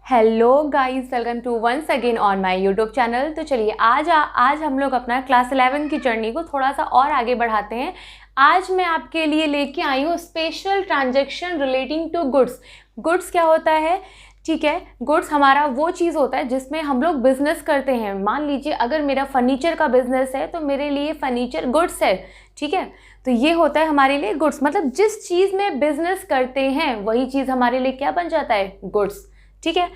Hello guys, welcome to once again on my YouTube channel. तो चलिए आज हम लोग अपना क्लास 11 की जर्नी को थोड़ा सा और आगे बढ़ाते हैं। आज मैं आपके लिए लेके आई हूँ special transaction relating to goods. Goods क्या होता है? ठीक है, गुड्स हमारा वो चीज़ होता है जिसमें हम लोग बिजनेस करते हैं। मान लीजिए अगर मेरा फर्नीचर का बिजनेस है तो मेरे लिए फर्नीचर गुड्स है। ठीक है, तो ये होता है हमारे लिए गुड्स। मतलब जिस चीज़ में बिजनेस करते हैं वही चीज़ हमारे लिए क्या बन जाता है? गुड्स। ठीक है,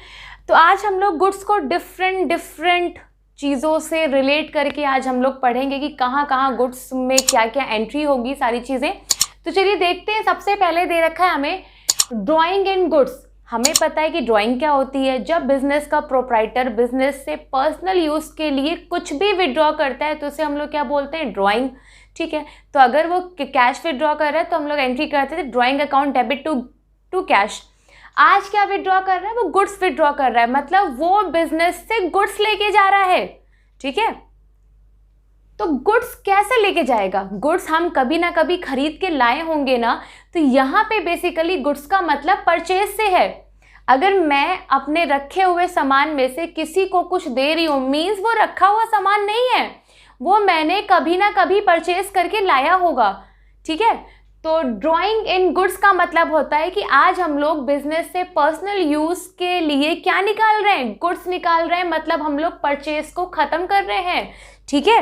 तो आज हम लोग गुड्स को डिफरेंट चीज़ों से रिलेट करके आज हम लोग पढ़ेंगे कि कहाँ कहाँ गुड्स में क्या क्या एंट्री होगी, सारी चीज़ें। तो चलिए देखते हैं। सबसे पहले दे रखा है हमें ड्राइंग इन गुड्स। हमें पता है कि ड्राइंग क्या होती है। जब बिजनेस का प्रोप्राइटर बिजनेस से पर्सनल यूज़ के लिए कुछ भी विड्रॉ करता है तो उसे हम लोग क्या बोलते हैं? ड्राइंग। ठीक है, तो अगर वो कैश विड्रॉ कर रहा है तो हम लोग एंट्री करते थे drawing account debit to cash. आज क्या विड्रॉ कर रहा है? वो गुड्स विड्रॉ कर रहा है, मतलब वो बिजनेस से गुड्स लेके जा रहा है। ठीक है, तो गुड्स कैसे लेके जाएगा? गुड्स हम कभी ना कभी खरीद के लाए होंगे ना, तो यहाँ पे बेसिकली गुड्स का मतलब परचेज से है। अगर मैं अपने रखे हुए सामान में से किसी को कुछ दे रही हूँ, मीन्स वो रखा हुआ सामान नहीं है, वो मैंने कभी ना कभी परचेज करके लाया होगा। ठीक है, तो ड्राइंग इन गुड्स का मतलब होता है कि आज हम लोग बिजनेस से पर्सनल यूज के लिए क्या निकाल रहे हैं? गुड्स निकाल रहे हैं, मतलब हम लोग परचेज को खत्म कर रहे हैं। ठीक है,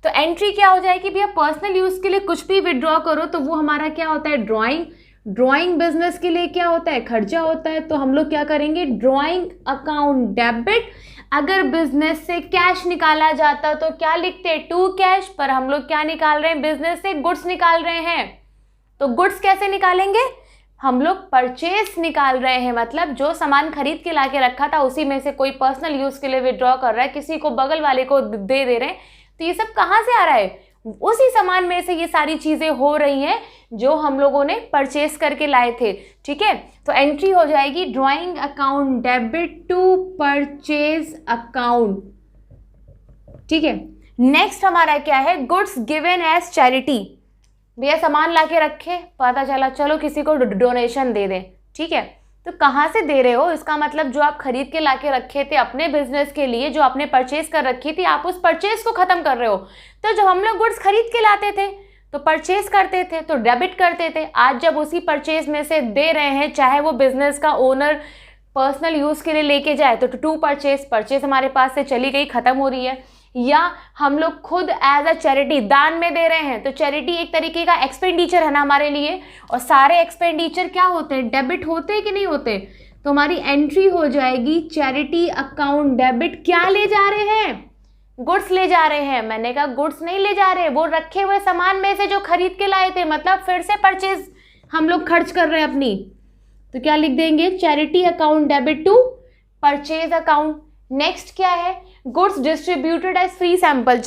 तो एंट्री क्या हो जाएगी भैया? पर्सनल यूज के लिए कुछ भी विड्रॉ करो तो वो हमारा क्या होता है? ड्राइंग। ड्राइंग बिजनेस के लिए क्या होता है? खर्चा होता है। तो हम लोग क्या करेंगे? Drawing account debit. अगर बिजनेस से कैश निकाला जाता तो क्या लिखते? To cash. पर हम लोग क्या निकाल रहे हैं? बिजनेस से गुड्स निकाल रहे हैं। तो गुड्स कैसे निकालेंगे? हम लोग परचेस निकाल रहे हैं, मतलब जो सामान खरीद के लाके रखा था उसी में से कोई पर्सनल यूज के लिए विड्रॉ कर रहा है, किसी को बगल वाले को दे रहे हैं। तो ये सब कहाँ से आ रहा है? उसी सामान में से ये सारी चीजें हो रही हैं जो हम लोगों ने परचेस करके लाए थे। ठीक है, तो एंट्री हो जाएगी drawing account debit to purchase account. ठीक है, नेक्स्ट हमारा क्या है? Goods given as charity. भैया सामान लाके रखे, पता चला चलो किसी को डोनेशन दे दें। ठीक है, तो कहाँ से दे रहे हो? इसका मतलब जो आप खरीद के लाके रखे थे अपने बिजनेस के लिए, जो आपने परचेज कर रखी थी, आप उस परचेज को खत्म कर रहे हो। तो जब हम लोग गुड्स खरीद के लाते थे तो परचेज करते थे तो डेबिट करते थे। आज जब उसी परचेज में से दे रहे हैं, चाहे वो बिजनेस का ओनर पर्सनल यूज के लिए लेके जाए, तो टू परचेज हमारे पास से चली गई, खत्म हो रही है। या हम लोग खुद एज अ चैरिटी दान में दे रहे हैं, तो चैरिटी एक तरीके का एक्सपेंडिचर है ना हमारे लिए। और सारे एक्सपेंडिचर क्या होते हैं? डेबिट होते हैं कि नहीं होते? तो हमारी एंट्री हो जाएगी चैरिटी अकाउंट डेबिट। क्या ले जा रहे हैं? गुड्स ले जा रहे हैं। मैंने कहा गुड्स नहीं ले जा रहे, वो रखे हुए सामान में से जो खरीद के लाए थे, मतलब फिर से परचेज हम लोग खर्च कर रहे हैं अपनी। तो क्या लिख देंगे? Charity account debit to purchase account. Next क्या है? Goods distributed as free sample.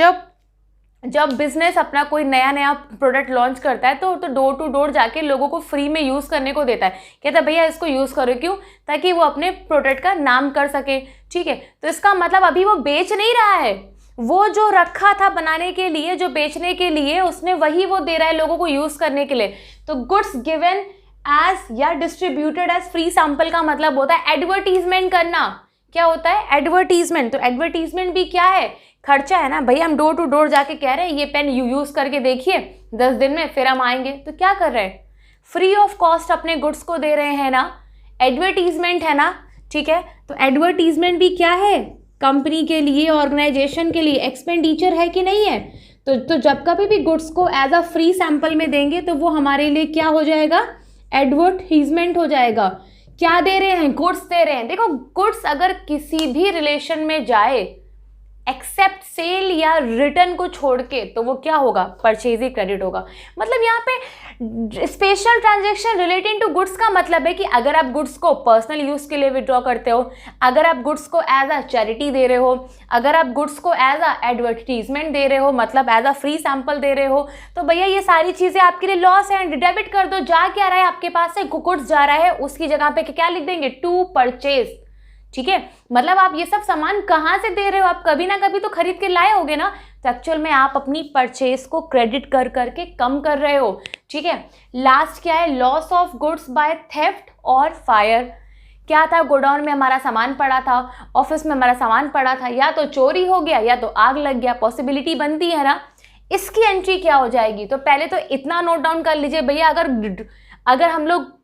जब बिजनेस अपना कोई नया प्रोडक्ट लॉन्च करता है तो डोर टू डोर जाके लोगों को फ्री में यूज़ करने को देता है। कहता है भैया इसको यूज़ करो। क्यों? ताकि वो अपने प्रोडक्ट का नाम कर सके। ठीक है, तो इसका मतलब अभी वो बेच नहीं रहा है, वो जो रखा था बनाने के लिए, जो बेचने के लिए, उसने वही वो दे रहा है लोगों को यूज़ करने के लिए। तो गुड्स गिवन एज या डिस्ट्रीब्यूटेड एज फ्री सैंपल का मतलब होता है एडवर्टीजमेंट करना। क्या होता है? एडवर्टीजमेंट। तो एडवर्टीजमेंट भी क्या है? खर्चा है ना भैया। हम डोर टू डोर जाके कह रहे हैं ये पेन यूज़ करके देखिए 10 दिन में, फिर हम आएंगे। तो क्या कर रहे हैं? फ्री ऑफ कॉस्ट अपने गुड्स को दे रहे हैं ना, एडवर्टीजमेंट है ना। ठीक है, तो एडवर्टीजमेंट भी क्या है? कंपनी के लिए, ऑर्गेनाइजेशन के लिए एक्सपेंडिचर है कि नहीं है? तो जब कभी भी गुड्स को एज अ फ्री सैंपल में देंगे तो वो हमारे लिए क्या हो जाएगा? एडवर्टीजमेंट हो जाएगा। क्या दे रहे हैं? गुड्स दे रहे हैं। देखो, गुड्स अगर किसी भी रिलेशन में जाए एक्सेप्ट सेल या रिटर्न को छोड़ के, तो वो क्या होगा? परचेज ही क्रेडिट होगा। मतलब यहाँ पे special transaction relating to goods का मतलब है कि अगर आप गुड्स को पर्सनल यूज के लिए विड्रॉ करते हो, अगर आप गुड्स को एज अ चैरिटी दे रहे हो, अगर आप गुड्स को एज अ एडवर्टीजमेंट दे रहे हो, मतलब एज अ फ्री सैंपल दे रहे हो, तो भैया ये सारी चीजें आपके लिए लॉस है। डेबिट कर दो। जा क्या रहा है आपके पास से? गुड्स जा रहा है, उसकी जगह पे क्या लिख देंगे? To purchase. ठीक है, मतलब आप ये सब सामान कहाँ से दे रहे हो? आप कभी ना कभी तो खरीद के लाए होगे ना। तो एक्चुअल में आप अपनी परचेज को क्रेडिट कर करके कम कर रहे हो। ठीक है, लास्ट क्या है? Loss of goods by theft और फायर। क्या था, गोडाउन में हमारा सामान पड़ा था, ऑफिस में हमारा सामान पड़ा था, या तो चोरी हो गया या तो आग लग गया, पॉसिबिलिटी बनती है ना। इसकी एंट्री क्या हो जाएगी, तो पहले तो इतना नोट डाउन कर लीजिए भैया, अगर हम लोग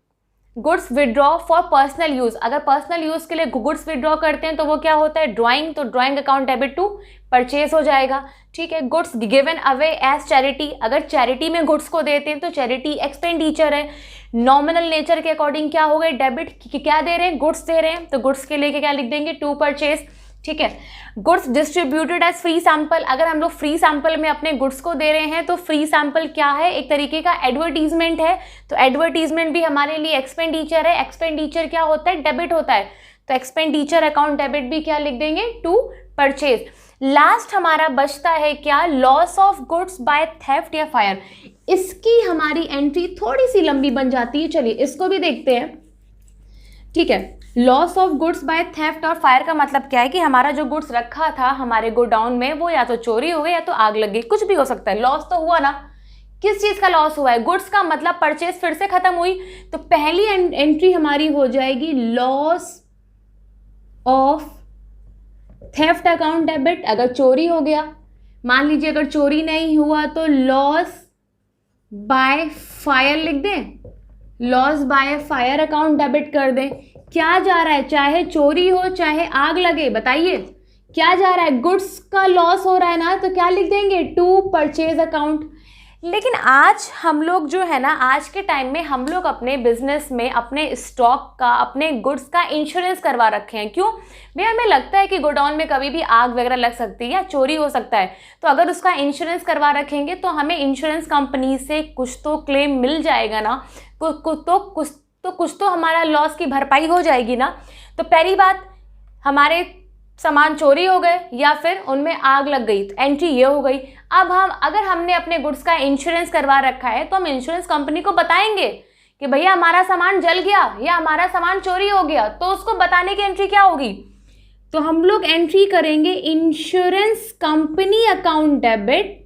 goods withdraw for personal use, अगर पर्सनल यूज़ के लिए गुड्स विड्रॉ करते हैं तो वो क्या होता है, ड्राइंग, तो drawing account debit to purchase हो जाएगा। ठीक है, goods given away as charity, अगर चैरिटी में गुड्स को देते हैं तो चैरिटी एक्सपेंडिचर है, नॉमिनल नेचर के अकॉर्डिंग क्या हो गए, डेबिट, क्या दे रहे हैं, गुड्स दे रहे हैं, तो गुड्स के लेके क्या लिख देंगे, टू परचेज। ठीक है, goods distributed as free sample, अगर हम लोग फ्री सैंपल में अपने गुड्स को दे रहे हैं तो फ्री सैंपल क्या है, एक तरीके का एडवर्टीजमेंट है, तो एडवर्टीजमेंट भी हमारे लिए एक्सपेंडिचर है, एक्सपेंडिचर क्या होता है, डेबिट होता है, तो एक्सपेंडिचर अकाउंट डेबिट भी क्या लिख देंगे, टू परचेज। लास्ट हमारा बचता है क्या, loss of goods by theft या फायर, इसकी हमारी एंट्री थोड़ी सी लंबी बन जाती है, चलिए इसको भी देखते हैं। ठीक है, loss of goods by theft और फायर का मतलब क्या है कि हमारा जो गुड्स रखा था हमारे गोडाउन में वो या तो चोरी हो गई या तो आग लग गई, कुछ भी हो सकता है, लॉस तो हुआ ना। किस चीज़ का लॉस हुआ है, गुड्स का, मतलब परचेज फिर से खत्म हुई, तो पहली एंट्री हमारी हो जाएगी loss of theft account debit, अगर चोरी हो गया। मान लीजिए अगर चोरी नहीं हुआ तो लॉस बाय फायर लिख दें, loss by fire account debit कर दें। क्या जा रहा है, चाहे चोरी हो चाहे आग लगे, बताइए क्या जा रहा है, गुड्स का लॉस हो रहा है ना, तो क्या लिख देंगे, टू परचेज अकाउंट। लेकिन आज हम लोग जो है ना, आज के टाइम में हम लोग अपने बिजनेस में अपने स्टॉक का, अपने गुड्स का इंश्योरेंस करवा रखे हैं। क्यों भैया, हमें लगता है कि गोडाउन में कभी भी आग वगैरह लग सकती है या चोरी हो सकता है, तो अगर उसका इंश्योरेंस करवा रखेंगे तो हमें इंश्योरेंस कंपनी से कुछ तो क्लेम मिल जाएगा ना, कुछ तो हमारा लॉस की भरपाई हो जाएगी ना। तो पहली बात, हमारे सामान चोरी हो गए या फिर उनमें आग लग गई, तो एंट्री ये हो गई। अब अगर हमने अपने गुड्स का इंश्योरेंस करवा रखा है तो हम इंश्योरेंस कंपनी को बताएंगे कि भैया हमारा सामान जल गया या हमारा सामान चोरी हो गया, तो उसको बताने की एंट्री क्या होगी, तो हम लोग एंट्री करेंगे इंश्योरेंस कंपनी अकाउंट डेबिट।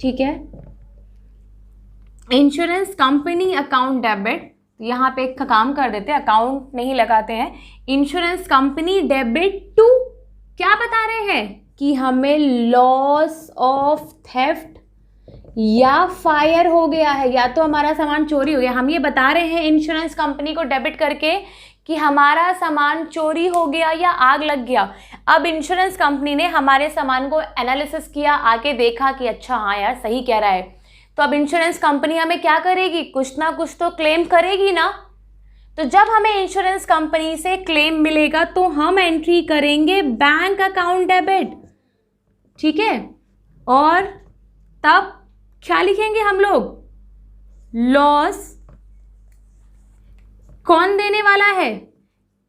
ठीक है, इंश्योरेंस कंपनी अकाउंट डेबिट, यहाँ पे एक काम कर देते हैं, अकाउंट नहीं लगाते हैं, इंश्योरेंस कंपनी डेबिट टू, क्या बता रहे हैं कि हमें लॉस ऑफ थेफ्ट या फायर हो गया है, या तो हमारा सामान चोरी हो गया, हम ये बता रहे हैं इंश्योरेंस कंपनी को डेबिट करके कि हमारा सामान चोरी हो गया या आग लग गया। अब इंश्योरेंस कंपनी ने हमारे सामान को एनालिसिस किया, आके देखा कि अच्छा हाँ यार सही कह रहा है, तो अब इंश्योरेंस कंपनी हमें क्या करेगी, कुछ ना कुछ तो क्लेम करेगी ना। तो जब हमें इंश्योरेंस कंपनी से क्लेम मिलेगा तो हम एंट्री करेंगे बैंक अकाउंट डेबिट। ठीक है, और तब क्या लिखेंगे हम लोग, लॉस कौन देने वाला है,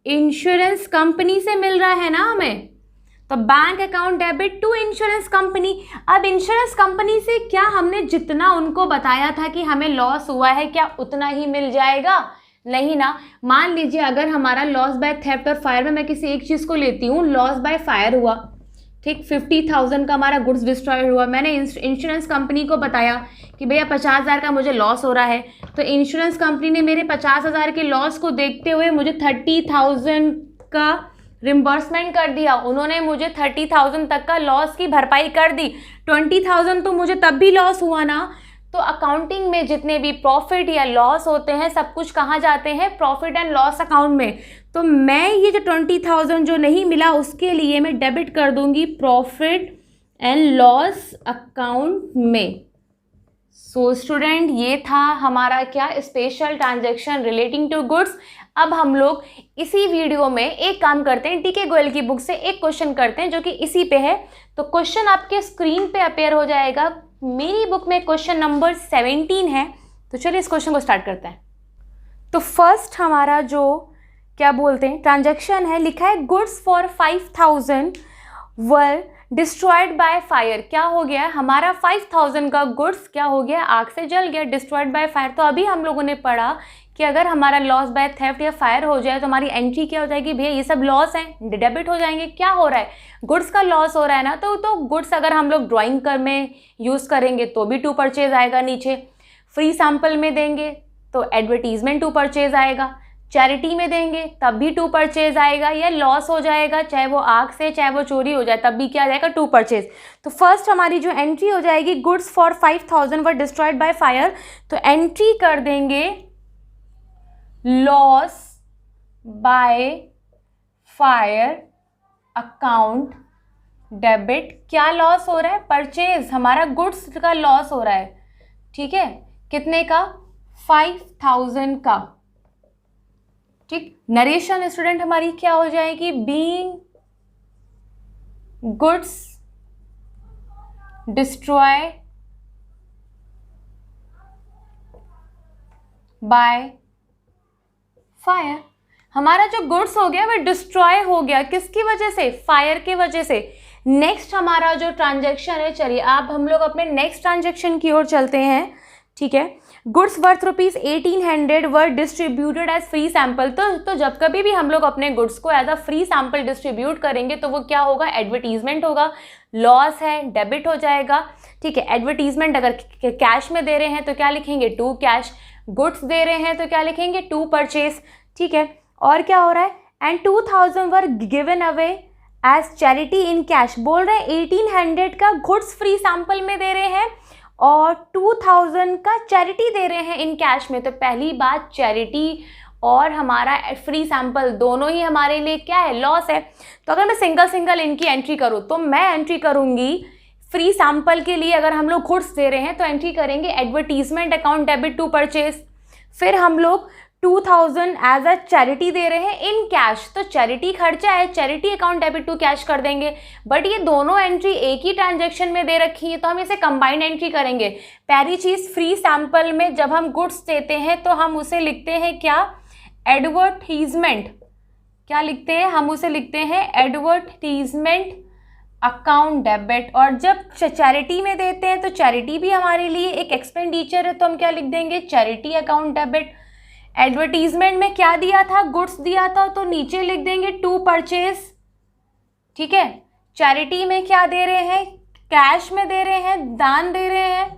इंश्योरेंस कंपनी से मिल रहा है ना हमें, तो bank account debit to insurance company. अब इंश्योरेंस कंपनी से क्या हमने जितना उनको बताया था कि हमें लॉस हुआ है क्या उतना ही मिल जाएगा, नहीं ना। मान लीजिए अगर हमारा लॉस बाय थेफ्ट और फायर में मैं किसी एक चीज़ को लेती हूँ, लॉस बाय फायर हुआ, ठीक, 50,000 का हमारा गुड्स डिस्ट्रॉय हुआ, मैंने इंश्योरेंस कंपनी को बताया कि भैया 50,000 का मुझे लॉस हो रहा है, तो इंश्योरेंस कंपनी ने मेरे 50,000 के लॉस को देखते हुए मुझे 30,000 का रिम्बर्समेंट कर दिया, उन्होंने मुझे 30,000 तक का लॉस की भरपाई कर दी। 20,000 तो मुझे तब भी लॉस हुआ ना। तो अकाउंटिंग में जितने भी प्रॉफिट या लॉस होते हैं सब कुछ कहाँ जाते हैं, प्रॉफिट एंड लॉस अकाउंट में। तो मैं ये जो 20,000 जो नहीं मिला उसके लिए मैं डेबिट कर दूंगी प्रॉफिट एंड लॉस अकाउंट में। सो स्टूडेंट, ये था हमारा क्या, special transaction relating to goods. अब हम लोग इसी वीडियो में एक काम करते हैं, टीके गोयल की बुक से एक क्वेश्चन करते हैं जो कि इसी पे है। तो क्वेश्चन आपके स्क्रीन पे अपेयर हो जाएगा, मेरी बुक में क्वेश्चन नंबर 17 है। तो चलिए इस क्वेश्चन को स्टार्ट करते हैं। तो फर्स्ट हमारा जो क्या बोलते हैं ट्रांजैक्शन है, लिखा है goods for 5,000 were destroyed by fire. क्या हो गया, हमारा 5,000 का गुड्स क्या हो गया, आग से जल गया, डिस्ट्रॉयड बाय फायर। तो अभी हम लोगों ने पढ़ा कि अगर हमारा लॉस बाय थेफ्ट या फायर हो जाए तो हमारी एंट्री क्या हो जाएगी, भैया ये सब लॉस हैं, डेबिट हो जाएंगे। क्या हो रहा है, गुड्स का लॉस हो रहा है ना, तो गुड्स अगर हम लोग ड्राइंग कर में यूज़ करेंगे तो भी टू परचेज आएगा नीचे, फ्री सैंपल में देंगे तो एडवर्टीजमेंट टू परचेज आएगा, चैरिटी में देंगे तब भी टू परचेज आएगा, या लॉस हो जाएगा चाहे वो आग से चाहे वो चोरी हो जाए तब भी क्या आ जाएगा, टू परचेज। तो फर्स्ट हमारी जो एंट्री हो जाएगी, goods for 5000 were destroyed by fire, तो एंट्री कर देंगे loss by fire account debit. क्या लॉस हो रहा है, परचेज, हमारा गुड्स का लॉस हो रहा है, ठीक है, कितने का, 5000 का, ठीक। नरेशन स्टूडेंट हमारी क्या हो जाएगी, being goods destroy by fire. हमारा जो गुड्स हो गया वह डिस्ट्रॉय हो गया, किसकी वजह से, फायर की वजह से। नेक्स्ट हमारा जो ट्रांजैक्शन है, चलिए अब हम लोग अपने नेक्स्ट ट्रांजैक्शन की ओर चलते हैं, ठीक है। Goods worth ₹1800 were distributed as free sample. तो जब कभी भी हम लोग अपने गुड्स को as a free sample distribute करेंगे तो वो क्या होगा, एडवर्टीजमेंट होगा, लॉस है, डेबिट हो जाएगा, ठीक है। एडवर्टीजमेंट अगर कैश में दे रहे हैं तो क्या लिखेंगे, टू कैश, गुड्स दे रहे हैं तो क्या लिखेंगे, टू परचेज, ठीक है। और क्या हो रहा है, and 2000 were given away as charity in cash. बोल रहे हैं 1800 का गुड्स फ्री सैंपल में दे रहे हैं और 2000 का चैरिटी दे रहे हैं इन कैश में। तो पहली बात, चैरिटी और हमारा फ्री सैंपल दोनों ही हमारे लिए क्या है, लॉस है। तो अगर मैं सिंगल सिंगल इनकी एंट्री करूँ तो मैं एंट्री करूँगी फ्री सैंपल के लिए, अगर हम लोग गुड्स दे रहे हैं तो एंट्री करेंगे advertisement account debit to purchase. फिर हम लोग 2000 एज अ चैरिटी दे रहे हैं इन कैश, तो चैरिटी खर्चा है, charity account debit to cash कर देंगे। बट ये दोनों एंट्री एक ही ट्रांजैक्शन में दे रखी है तो हम इसे कंबाइंड एंट्री करेंगे। पहली चीज़, फ्री सैंपल में जब हम गुड्स देते हैं तो हम उसे लिखते हैं क्या, एडवर्टीजमेंट। क्या लिखते हैं, हम उसे लिखते हैं एडवर्टीजमेंट अकाउंट डेबिट। और जब चैरिटी में देते हैं तो चैरिटी भी हमारे लिए एक एक्सपेंडिचर है तो हम क्या लिख देंगे, चैरिटी अकाउंट डेबिट। एडवर्टीजमेंट में क्या दिया था, गुड्स दिया था तो नीचे लिख देंगे टू परचेज, ठीक है। चैरिटी में क्या दे रहे हैं, कैश में दे रहे हैं, दान दे रहे हैं,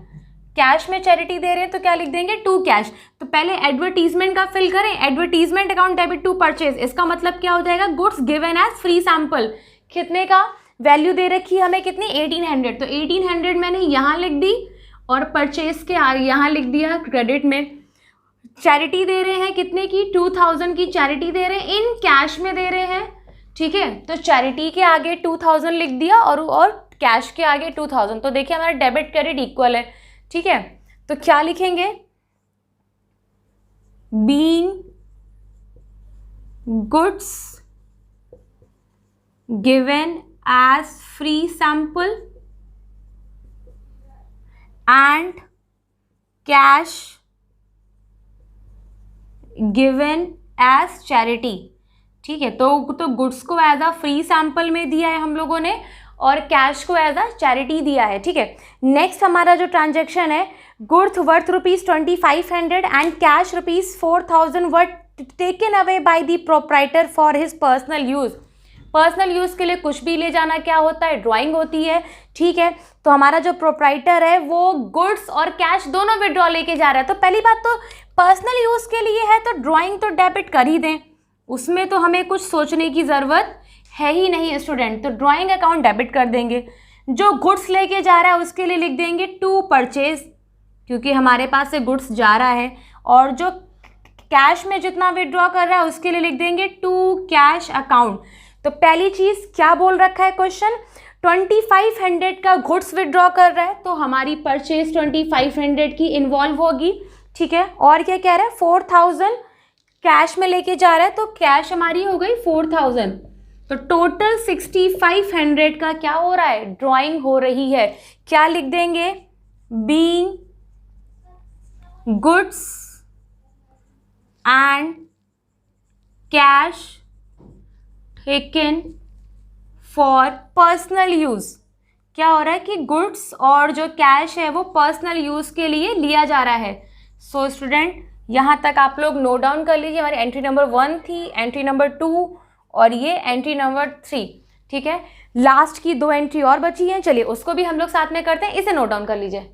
कैश में चैरिटी दे रहे हैं तो क्या लिख देंगे, टू कैश। तो पहले एडवर्टीजमेंट का फिल करें, advertisement account debit to purchase. इसका मतलब क्या हो जाएगा, goods given as free sample, कितने का, वैल्यू दे रखी है हमें कितनी, 1800, तो 1800 मैंने यहाँ लिख दी और परचेज के यहाँ लिख दिया क्रेडिट में। चैरिटी दे रहे हैं कितने की, 2000 की चैरिटी दे रहे हैं, इन कैश में दे रहे हैं, ठीक है। तो चैरिटी के आगे 2000 लिख दिया और कैश के आगे 2000। तो देखिए हमारा डेबिट क्रेडिट इक्वल है, ठीक है। तो क्या लिखेंगे, being goods given as free sample and cash given as charity, ठीक है। तो गुड्स को एज अ फ्री सैंपल में दिया है हम लोगों ने और कैश को एज अ चैरिटी दिया है, ठीक है। नेक्स्ट हमारा जो ट्रांजैक्शन है, goods worth ₹2500 and cash ₹4000 were taken away by the proprietor for his personal use. Personal use के लिए कुछ भी ले जाना क्या होता है, ड्राइंग होती है, ठीक है। तो हमारा जो प्रोप्राइटर है वो गुड्स और कैश दोनों विड्रॉ लेके जा रहा है। तो पहली बात तो पर्सनल यूज़ के लिए है तो ड्राइंग तो डेबिट कर ही दें, उसमें तो हमें कुछ सोचने की ज़रूरत है ही नहीं स्टूडेंट। तो ड्राइंग अकाउंट डेबिट कर देंगे। जो गुड्स लेके जा रहा है उसके लिए लिख देंगे टू परचेज, क्योंकि हमारे पास से गुड्स जा रहा है। और जो कैश में जितना विड्रॉ कर रहा है उसके लिए लिख देंगे टू कैश अकाउंट। तो पहली चीज़ क्या बोल रखा है क्वेश्चन, 2500 का गुड्स विड्रॉ कर रहा है तो हमारी परचेज 2500 की इन्वॉल्व होगी, ठीक है। और क्या कह रहा है, 4000 कैश में लेके जा रहा है तो कैश हमारी हो गई 4000। तो टोटल 6500 का क्या हो रहा है, ड्राइंग हो रही है। क्या लिख देंगे, being goods and cash taken for personal use. क्या हो रहा है कि गुड्स और जो कैश है वो पर्सनल यूज़ के लिए लिया जा रहा है। सो स्टूडेंट यहाँ तक आप लोग नोट डाउन कर लीजिए। हमारी एंट्री नंबर 1 थी, एंट्री नंबर 2 और ये एंट्री नंबर 3, ठीक है। लास्ट की 2 एंट्री और बची हैं, चलिए उसको भी हम लोग साथ में करते हैं, इसे नोट डाउन कर लीजिए।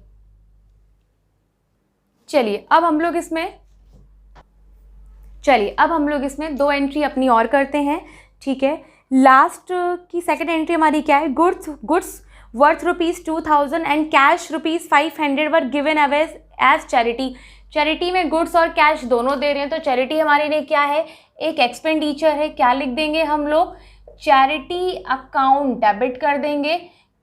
चलिए अब हम लोग इसमें चलिए अब हम लोग इसमें 2 एंट्री अपनी और करते हैं, ठीक है। लास्ट की सेकंड एंट्री हमारी क्या है, goods worth ₹2000 and cash ₹500 were given away as charity. Charity में गुड्स और कैश दोनों दे रहे हैं, तो चैरिटी हमारे लिए क्या है, एक एक्सपेंडिचर है। क्या लिख देंगे हम लोग, चैरिटी अकाउंट डेबिट कर देंगे।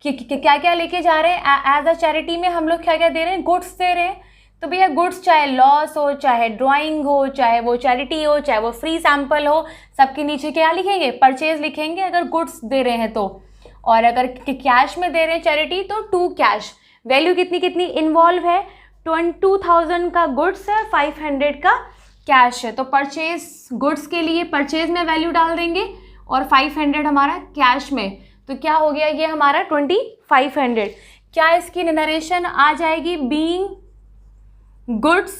क्या क्या लेके जा रहे हैं एज अ चैरिटी में, हम लोग क्या क्या दे रहे हैं, गुड्स दे रहे हैं। तो भैया गुड्स चाहे लॉस हो, चाहे ड्राइंग हो, चाहे वो चैरिटी हो, चाहे वो फ्री सैंपल हो, सबके नीचे क्या लिखेंगे, परचेज लिखेंगे अगर गुड्स दे रहे हैं तो। और अगर कैश में दे रहे हैं चैरिटी तो टू कैश। वैल्यू कितनी कितनी इन्वॉल्व है, 22,000 का गुड्स है, 500 का कैश है। तो परचेज गुड्स के लिए परचेज में वैल्यू डाल देंगे और 500 हमारा कैश में। तो क्या हो गया ये हमारा 2500। क्या इसकी नरेशन आ जाएगी, being goods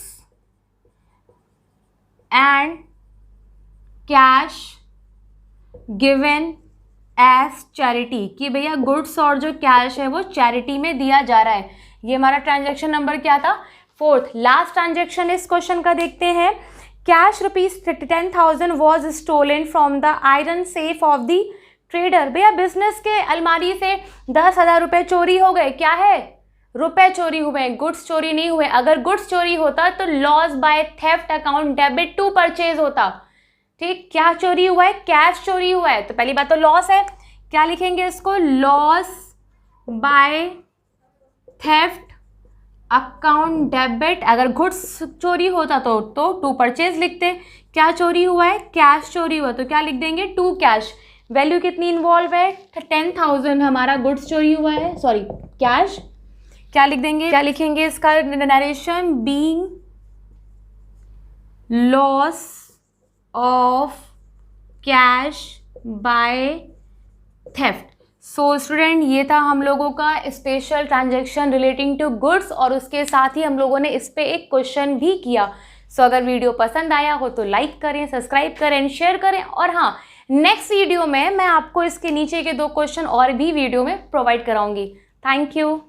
and cash given as charity, कि भैया गुड्स और जो कैश है वो चैरिटी में दिया जा रहा है। ये हमारा ट्रांजैक्शन नंबर क्या था, 4th। लास्ट ट्रांजैक्शन इस क्वेश्चन का देखते हैं। Cash ₹10,000 was stolen from the iron safe of the trader. भैया बिजनेस के अलमारी से 10,000 रुपये चोरी हो गए, क्या है, रुपए चोरी हुए, गुड्स चोरी नहीं हुए। अगर गुड्स चोरी होता तो loss by theft account debit to purchase होता, ठीक। क्या चोरी हुआ है, कैश चोरी हुआ है, तो पहली बात तो लॉस है। क्या लिखेंगे इसको, loss by theft account debit. अगर गुड्स चोरी होता तो टू परचेज लिखते। क्या चोरी हुआ है, कैश चोरी हुआ, तो क्या लिख देंगे, टू कैश। वैल्यू कितनी इन्वॉल्व है, 10,000 हमारा गुड्स चोरी हुआ है, सॉरी कैश। क्या लिख देंगे, क्या लिखेंगे इसका narration, being loss of cash by theft. So student ये था हम लोगों का special transaction relating to goods, और उसके साथ ही हम लोगों ने इस पे एक क्वेश्चन भी किया। सो अगर वीडियो पसंद आया हो तो लाइक करें, सब्सक्राइब करें, शेयर करें। और हाँ, नेक्स्ट वीडियो में मैं आपको इसके नीचे के 2 क्वेश्चन और भी वीडियो में प्रोवाइड कराऊंगी। Thank you.